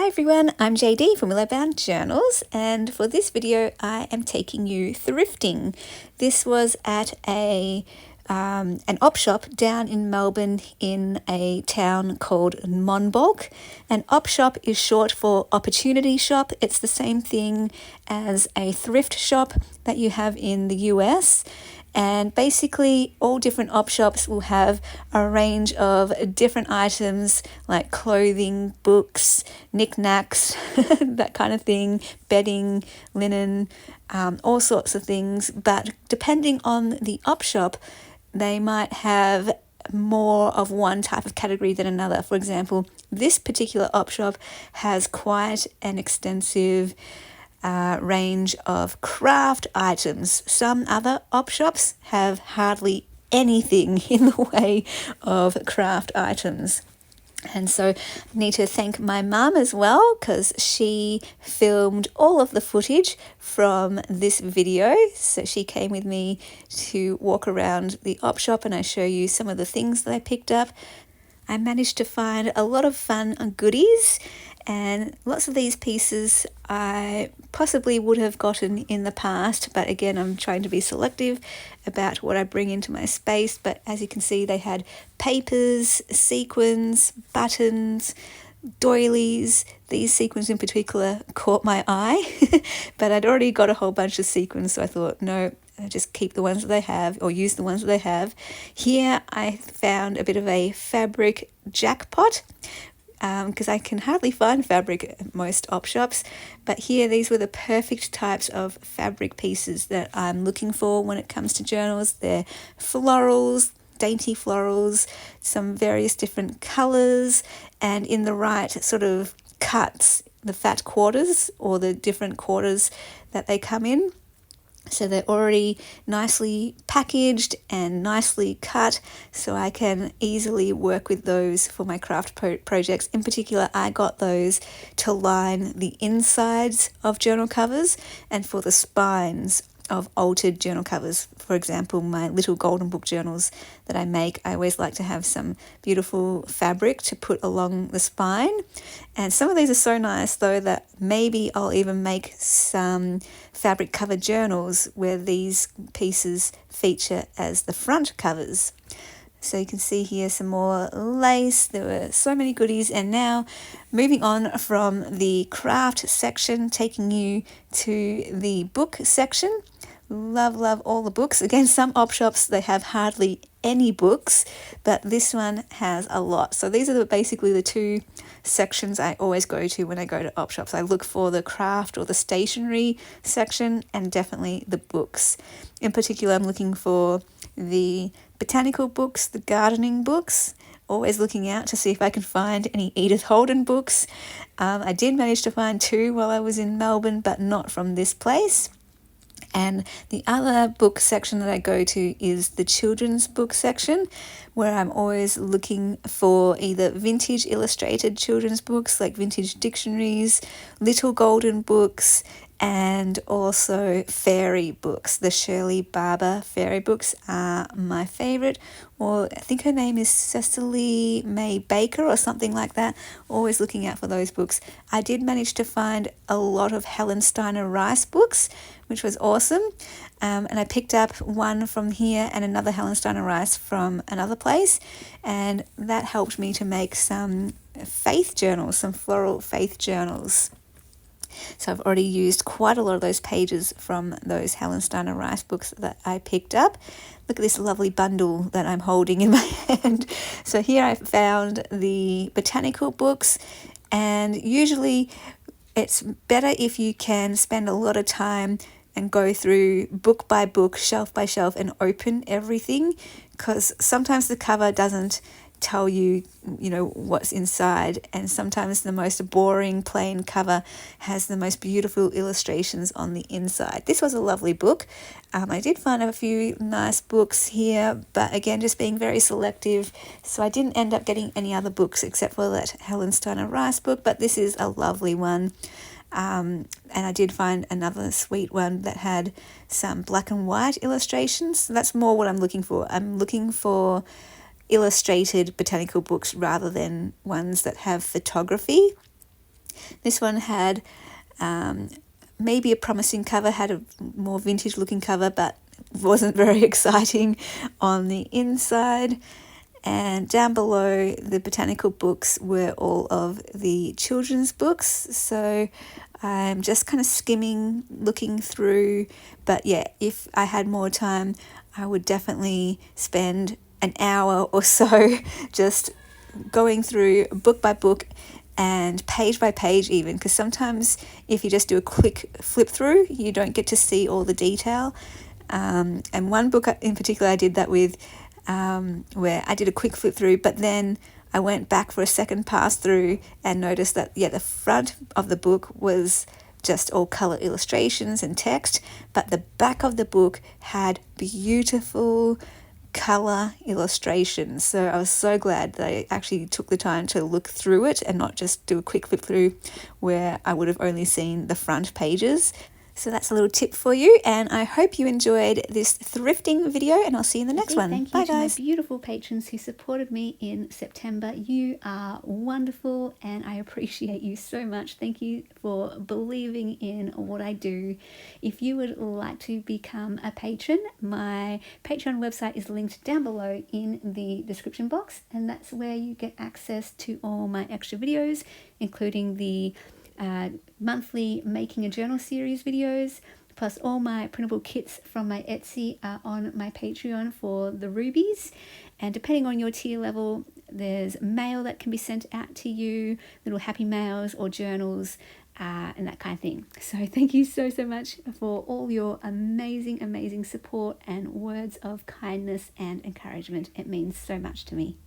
Hi everyone, I'm JD from Willowbound Journals, and for this video I am taking you thrifting. This was at an op shop down in Melbourne in a town called Monbulk. An op shop is short for opportunity shop. It's the same thing as a thrift shop that you have in the US. And basically all different op shops will have a range of different items like clothing, books, knickknacks, that kind of thing, bedding, linen, all sorts of things. But depending on the op shop, they might have more of one type of category than another. For example, this particular op shop has quite an extensive range of craft items. Some other op shops have hardly anything in the way of craft items. And so I need to thank my mum as well, because she filmed all of the footage from this video. So she came with me to walk around the op shop and I show you some of the things that I picked up. I managed to find a lot of fun goodies, and lots of these pieces I possibly would have gotten in the past, but again, I'm trying to be selective about what I bring into my space. But as you can see, they had papers, sequins, buttons, doilies. These sequins in particular caught my eye, but I'd already got a whole bunch of sequins, so I thought, no, I just keep the ones that they have, or use the ones that they have. Here I found a bit of a fabric jackpot, because I can hardly find fabric at most op shops, but here these were the perfect types of fabric pieces that I'm looking for when it comes to journals. They're florals, dainty florals, some various different colours, and in the right sort of cuts, the fat quarters or the different quarters that they come in. So they're already nicely packaged and nicely cut, so I can easily work with those for my craft projects. In particular, I got those to line the insides of journal covers and for the spines of altered journal covers. For example, my little golden book journals that I make, I always like to have some beautiful fabric to put along the spine. And some of these are so nice though that maybe I'll even make some fabric covered journals where these pieces feature as the front covers. So you can see here some more lace. There were so many goodies. And now moving on from the craft section, taking you to the book section. Love all the books. Again, some op shops, they have hardly any books, but this one has a lot. So these are basically the two sections I always go to when I go to op shops. I look for the craft or the stationery section, and definitely the books. In particular, I'm looking for the botanical books, the gardening books, always looking out to see if I can find any Edith Holden books. I did manage to find two while I was in Melbourne, but not from this place. And the other book section that I go to is the children's book section, where I'm always looking for either vintage illustrated children's books like vintage dictionaries, little golden books, and also fairy books. The Shirley Barber fairy books are my favourite, or I think her name is Cecily May Baker or something like that. Always looking out for those books. I did manage to find a lot of Helen Steiner Rice books, which was awesome. And I picked up one from here and another Helen Steiner Rice from another place, and that helped me to make some faith journals, some floral faith journals. So I've already used quite a lot of those pages from those Helen Steiner Rice books that I picked up. Look at this lovely bundle that I'm holding in my hand. So here I found the botanical books, and usually it's better if you can spend a lot of time and go through book by book, shelf by shelf, and open everything, because sometimes the cover doesn't tell you, what's inside, and sometimes the most boring plain cover has the most beautiful illustrations on the inside. This was a lovely book. I did find a few nice books here, but again, just being very selective, so I didn't end up getting any other books except for that Helen Steiner Rice book, but this is a lovely one. And I did find another sweet one that had some black and white illustrations. So that's more what I'm looking for. I'm looking for illustrated botanical books rather than ones that have photography. This one had maybe a promising cover, had a more vintage looking cover, but wasn't very exciting on the inside. And down below, the botanical books were all of the children's books. So I'm just kind of skimming, looking through. But yeah, if I had more time, I would definitely spend an hour or so just going through book by book and page by page even, because sometimes if you just do a quick flip through, you don't get to see all the detail. And one book in particular I did that with, where I did a quick flip through, but then I went back for a second pass through and noticed that, yeah, the front of the book was just all colour illustrations and text, but the back of the book had beautiful colour illustrations. So I was so glad that I actually took the time to look through it and not just do a quick flip through where I would have only seen the front pages. So that's a little tip for you, and I hope you enjoyed this thrifting video, and I'll see you in the next one. Thank you Bye, to guys. my beautiful patrons who supported me in September. You are wonderful, and I appreciate you so much. Thank you for believing in what I do. If you would like to become a patron, my Patreon website is linked down below in the description box, and that's where you get access to all my extra videos, including the monthly Making a Journal series videos, plus all my printable kits from my Etsy are on my Patreon for the rubies. And depending on your tier level, there's mail that can be sent out to you, little happy mails or journals, and that kind of thing. So thank you so much for all your amazing support and words of kindness and encouragement. It means so much to me.